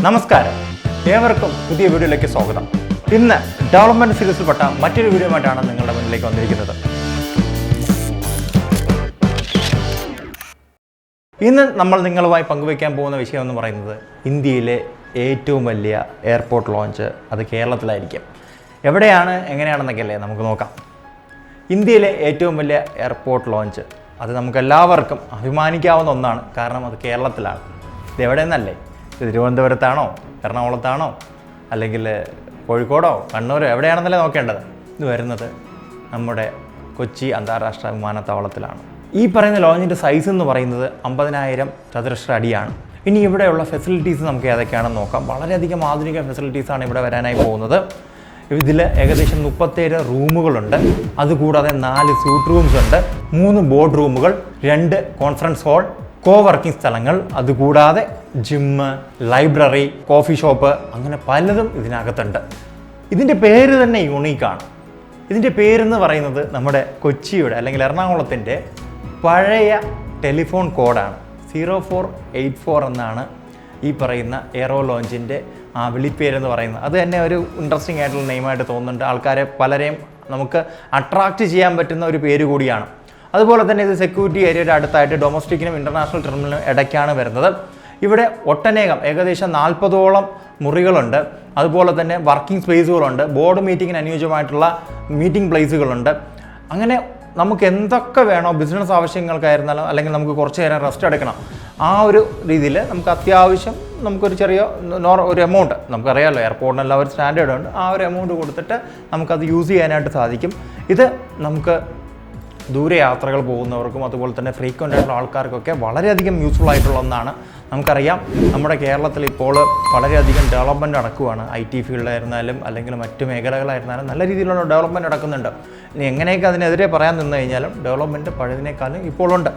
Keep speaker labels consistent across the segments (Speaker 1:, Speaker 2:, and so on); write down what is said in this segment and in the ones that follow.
Speaker 1: നമസ്കാരം, ഏവർക്കും പുതിയ വീഡിയോയിലേക്ക് സ്വാഗതം. ഇന്ന് ഡെവലപ്മെന്റ് സീരീസിൽപ്പെട്ട മറ്റൊരു വീഡിയോയുമായിട്ടാണ് നിങ്ങളുടെ മുന്നിലേക്ക് വന്നിരിക്കുന്നത്. ഇന്ന് നമ്മൾ നിങ്ങളുമായി പങ്കുവയ്ക്കാൻ പോകുന്ന വിഷയം എന്ന് പറയുന്നത് ഇന്ത്യയിലെ ഏറ്റവും വലിയ എയർപോർട്ട് ലോഞ്ച് അത് കേരളത്തിലായിരിക്കും. എവിടെയാണ്, എങ്ങനെയാണെന്നൊക്കെ അല്ലേ നമുക്ക് നോക്കാം. ഇന്ത്യയിലെ ഏറ്റവും വലിയ എയർപോർട്ട് ലോഞ്ച് അത് നമുക്കെല്ലാവർക്കും അഭിമാനിക്കാവുന്ന ഒന്നാണ്. കാരണം അത് കേരളത്തിലാണ്. ഇത് എവിടെയെന്നല്ലേ? ഇത് തിരുവനന്തപുരത്താണോ, എറണാകുളത്താണോ, അല്ലെങ്കിൽ കോഴിക്കോടോ, കണ്ണൂരോ, എവിടെയാണെന്നല്ലേ നോക്കേണ്ടത്? ഇത് വരുന്നത് നമ്മുടെ കൊച്ചി അന്താരാഷ്ട്ര വിമാനത്താവളത്തിലാണ്. ഈ പറയുന്ന ലോഞ്ചിൻ്റെ സൈസ് എന്ന് പറയുന്നത് 50,000 ചതുരശ്ര അടിയാണ്. ഇനി ഇവിടെയുള്ള ഫെസിലിറ്റീസ് നമുക്ക് ഏതൊക്കെയാണെന്ന് നോക്കാം. വളരെയധികം ആധുനിക ഫെസിലിറ്റീസാണ് ഇവിടെ വരാനായി പോകുന്നത്. ഇതിൽ ഏകദേശം 37 റൂമുകളുണ്ട്. അതുകൂടാതെ 4 സ്യൂട്ട് റൂംസ് ഉണ്ട്, 3 ബോർഡ് റൂമുകൾ, 2 കോൺഫറൻസ് ഹാൾ, കോവർക്കിംഗ് സ്ഥലങ്ങൾ, അതുകൂടാതെ ജിമ്മ്, ലൈബ്രറി, കോഫി ഷോപ്പ്, അങ്ങനെ പലതും ഇതിനകത്തുണ്ട്. ഇതിൻ്റെ പേര് തന്നെ യൂണീക്കാണ്. ഇതിൻ്റെ പേരെന്ന് പറയുന്നത് നമ്മുടെ കൊച്ചിയുടെ അല്ലെങ്കിൽ എറണാകുളത്തിൻ്റെ പഴയ ടെലിഫോൺ കോഡാണ്. 0484 എന്നാണ് ഈ പറയുന്ന എയറോ ലോഞ്ചിൻ്റെ വിളിപ്പേരെന്ന് പറയുന്നത്. അത് തന്നെ ഒരു ഇൻട്രസ്റ്റിംഗ് ആയിട്ടുള്ള നെയിമായിട്ട് തോന്നുന്നുണ്ട്. ആൾക്കാരെ പലരെയും നമുക്ക് അട്രാക്റ്റ് ചെയ്യാൻ പറ്റുന്ന ഒരു പേര് കൂടിയാണ്. അതുപോലെ തന്നെ ഇത് സെക്യൂരിറ്റി ഏരിയയുടെ അടുത്തായിട്ട് ഡൊമസ്റ്റിക്കിനും ഇൻ്റർനാഷണൽ ടെർമിനലിനും ഇടയ്ക്കാണ് വരുന്നത്. ഇവിടെ ഒട്ടനേകം ഏകദേശം 40ഓളം മുറികളുണ്ട്. അതുപോലെ തന്നെ വർക്കിംഗ് സ്പേസുകളുണ്ട്, ബോർഡ് മീറ്റിങ്ങിന് അനുയോജ്യമായിട്ടുള്ള മീറ്റിംഗ് പ്ലേസുകളുണ്ട്. അങ്ങനെ നമുക്ക് എന്തൊക്കെ വേണോ, ബിസിനസ് ആവശ്യങ്ങൾക്കായിരുന്നാലും അല്ലെങ്കിൽ നമുക്ക് കുറച്ച് നേരം റെസ്റ്റ് എടുക്കണം, ആ ഒരു രീതിയിൽ നമുക്ക് അത്യാവശ്യം നമുക്കൊരു ചെറിയ ഒരു എമൗണ്ട്, നമുക്കറിയാമല്ലോ എയർപോർട്ടിനെല്ലാം ഒരു സ്റ്റാൻഡേർഡ് ഉണ്ട്, ആ ഒരു എമൗണ്ട് കൊടുത്തിട്ട് നമുക്കത് യൂസ് ചെയ്യാനായിട്ട് സാധിക്കും. ഇത് നമുക്ക് ദൂരെ യാത്രകൾ പോകുന്നവർക്കും അതുപോലെ തന്നെ ഫ്രീക്വൻ്റ് ആയിട്ടുള്ള ആൾക്കാർക്കൊക്കെ വളരെയധികം യൂസ്ഫുൾ ആയിട്ടുള്ള ഒന്നാണ്. നമുക്കറിയാം നമ്മുടെ കേരളത്തിൽ ഇപ്പോൾ വളരെയധികം ഡെവലപ്മെൻറ്റ് നടക്കുകയാണ്. IT ഫീൽഡായിരുന്നാലും അല്ലെങ്കിൽ മറ്റു മേഖലകളായിരുന്നാലും നല്ല രീതിയിലുള്ള ഡെവലപ്മെൻറ്റ് നടക്കുന്നുണ്ട്. ഇനി എങ്ങനെയൊക്കെ അതിനെതിരെ പറയാൻ നിന്ന് കഴിഞ്ഞാലും ഡെവലപ്മെൻറ്റ് പഴയതിനേക്കാളും ഇപ്പോഴുണ്ട്.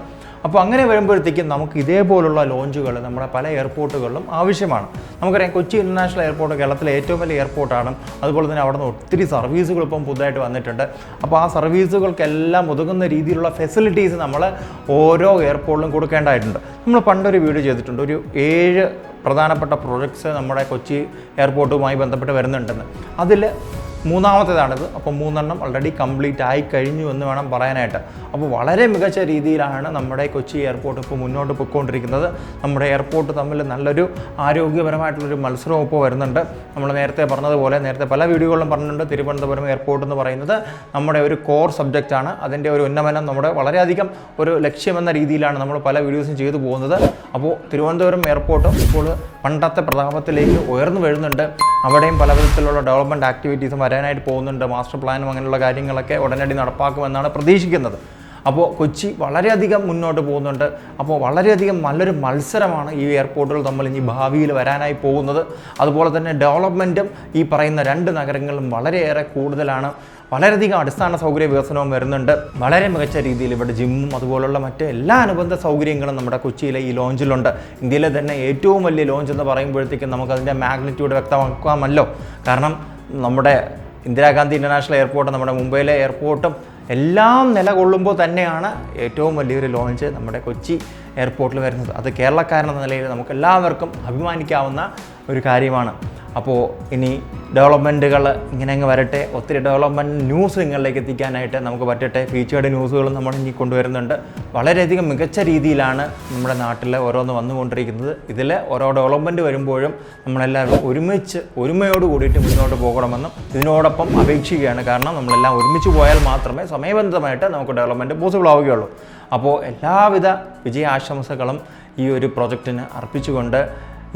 Speaker 1: അപ്പോൾ അങ്ങനെ വരുമ്പോഴത്തേക്കും നമുക്ക് ഇതേപോലുള്ള ലോഞ്ചുകൾ നമ്മുടെ പല എയർപോർട്ടുകളിലും ആവശ്യമാണ്. നമുക്കറിയാം കൊച്ചി ഇൻ്റർനാഷണൽ എയർപോർട്ട് കേരളത്തിലെ ഏറ്റവും വലിയ എയർപോർട്ടാണ്. അതുപോലെ തന്നെ അവിടെ നിന്ന് ഒത്തിരി സർവീസുകൾ ഇപ്പം പുതുതായിട്ട് വന്നിട്ടുണ്ട്. അപ്പോൾ ആ സർവീസുകൾക്കെല്ലാം ഒതുങ്ങുന്ന രീതിയിലുള്ള ഫെസിലിറ്റീസ് നമ്മൾ ഓരോ എയർപോർട്ടിലും കൊടുക്കേണ്ടതായിട്ടുണ്ട്. നമ്മൾ പണ്ടൊരു വീഡിയോ ചെയ്തിട്ടുണ്ട്, ഒരു 7 പ്രധാനപ്പെട്ട പ്രോജക്ട്സ് നമ്മുടെ കൊച്ചി എയർപോർട്ടുമായി ബന്ധപ്പെട്ട് വരുന്നുണ്ടെന്ന്. അതിൽ മൂന്നാമത്തേതാണിത്. അപ്പോൾ 3 ഓൾറെഡി കംപ്ലീറ്റ് ആയി കഴിഞ്ഞു എന്ന് വേണം പറയാനായിട്ട്. അപ്പോൾ വളരെ മികച്ച രീതിയിലാണ് നമ്മുടെ കൊച്ചി എയർപോർട്ട് ഇപ്പോൾ മുന്നോട്ട് പോയിക്കൊണ്ടിരിക്കുന്നത്. നമ്മുടെ എയർപോർട്ട് തമ്മിൽ നല്ലൊരു ആരോഗ്യപരമായിട്ടുള്ളൊരു മത്സരവും ഇപ്പോൾ വരുന്നുണ്ട്. നമ്മൾ നേരത്തെ പറഞ്ഞതുപോലെ, നേരത്തെ പല വീഡിയോകളിലും പറഞ്ഞിട്ടുണ്ട്, തിരുവനന്തപുരം എയർപോർട്ട് എന്ന് പറയുന്നത് നമ്മുടെ ഒരു കോർ സബ്ജക്റ്റാണ്. അതിൻ്റെ ഒരു ഉന്നമനം നമ്മുടെ വളരെയധികം ഒരു ലക്ഷ്യമെന്ന രീതിയിലാണ് നമ്മൾ പല വീഡിയോസും ചെയ്തു പോകുന്നത്. അപ്പോൾ തിരുവനന്തപുരം എയർപോർട്ടും ഇപ്പോൾ പണ്ടത്തെ പ്രതാപത്തിലേക്ക് ഉയർന്നു വരുന്നുണ്ട്. അവിടെയും പല വിധത്തിലുള്ള ഡെവലപ്മെൻറ്റ് ആക്ടിവിറ്റീസും വരാനായിട്ട് പോകുന്നുണ്ട്. മാസ്റ്റർ പ്ലാനും അങ്ങനെയുള്ള കാര്യങ്ങളൊക്കെ ഉടനടി നടപ്പാക്കുമെന്നാണ് പ്രതീക്ഷിക്കുന്നത്. അപ്പോൾ കൊച്ചി വളരെയധികം മുന്നോട്ട് പോകുന്നുണ്ട്. അപ്പോൾ വളരെയധികം നല്ലൊരു മത്സരമാണ് ഈ എയർപോർട്ടുകൾ തമ്മിൽ ഇനി ഭാവിയിൽ വരാനായി പോകുന്നത്. അതുപോലെ തന്നെ ഡെവലപ്മെൻറ്റും ഈ പറയുന്ന 2 നഗരങ്ങളിലും വളരെയേറെ കൂടുതലാണ്. വളരെയധികം അടിസ്ഥാന സൗകര്യ വികസനവും വരുന്നുണ്ട്. വളരെ മികച്ച രീതിയിൽ ഇവിടെ ജിമ്മും അതുപോലുള്ള മറ്റ് എല്ലാ അനുബന്ധ സൗകര്യങ്ങളും നമ്മുടെ കൊച്ചിയിലെ ഈ ലോഞ്ചിലുണ്ട്. ഇന്ത്യയിലെ തന്നെ ഏറ്റവും വലിയ ലോഞ്ച് എന്ന് പറയുമ്പോഴത്തേക്കും നമുക്കതിൻ്റെ മാഗ്നിറ്റ്യൂഡ് വ്യക്തമാക്കാമല്ലോ. കാരണം നമ്മുടെ ഇന്ദിരാഗാന്ധി ഇൻ്റർനാഷണൽ എയർപോർട്ട്, നമ്മുടെ മുംബൈയിലെ എയർപോർട്ടും എല്ലാം നിലകൊള്ളുമ്പോൾ തന്നെയാണ് ഏറ്റവും വലിയൊരു ലോഞ്ച് നമ്മുടെ കൊച്ചി എയർപോർട്ടിൽ വരുന്നത്. അത് കേരളക്കാരെന്ന നിലയിൽ നമുക്ക് എല്ലാവർക്കും അഭിമാനിക്കാവുന്ന ഒരു കാര്യമാണ്. അപ്പോൾ ഇനി ഡെവലപ്മെൻറ്റുകൾ ഇങ്ങനെ അങ്ങ് വരട്ടെ. ഒത്തിരി ഡെവലപ്മെൻറ്റ് ന്യൂസ് നിങ്ങളിലേക്ക് എത്തിക്കാനായിട്ട് നമുക്ക് പറ്റട്ടെ. ഫീച്ചേർഡ് ന്യൂസുകളും നമ്മൾ ഇനി കൊണ്ടുവരുന്നുണ്ട്. വളരെയധികം മികച്ച രീതിയിലാണ് നമ്മുടെ നാട്ടിൽ ഓരോന്ന് വന്നുകൊണ്ടിരിക്കുന്നത്. ഇതിൽ ഓരോ ഡെവലപ്മെൻറ്റ് വരുമ്പോഴും നമ്മളെല്ലാവരും ഒരുമയോട് കൂടിയിട്ട് മുന്നോട്ട് പോകണമെന്നും ഇതിനോടൊപ്പം അപേക്ഷിക്കുകയാണ്. കാരണം നമ്മളെല്ലാം ഒരുമിച്ച് പോയാൽ മാത്രമേ സമയബന്ധിതമായിട്ട് നമുക്ക് ഡെവലപ്മെൻറ്റ് പോസിബിൾ ആവുകയുള്ളൂ. അപ്പോൾ എല്ലാവിധ വിജയാശംസകളും ഈ ഒരു പ്രോജക്റ്റിന് അർപ്പിച്ചുകൊണ്ട്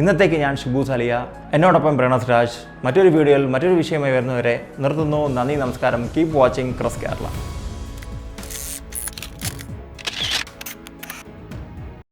Speaker 1: ഇന്നത്തേക്ക് ഞാൻ ഷിബു സലിയ, എന്നോടൊപ്പം പ്രണസ് രാജ് മറ്റൊരു വീഡിയോയിൽ മറ്റൊരു വിഷയമായി വരുന്നവരെ നിർത്തുന്നു. നന്ദി, നമസ്കാരം. Keep watching cress Kerala.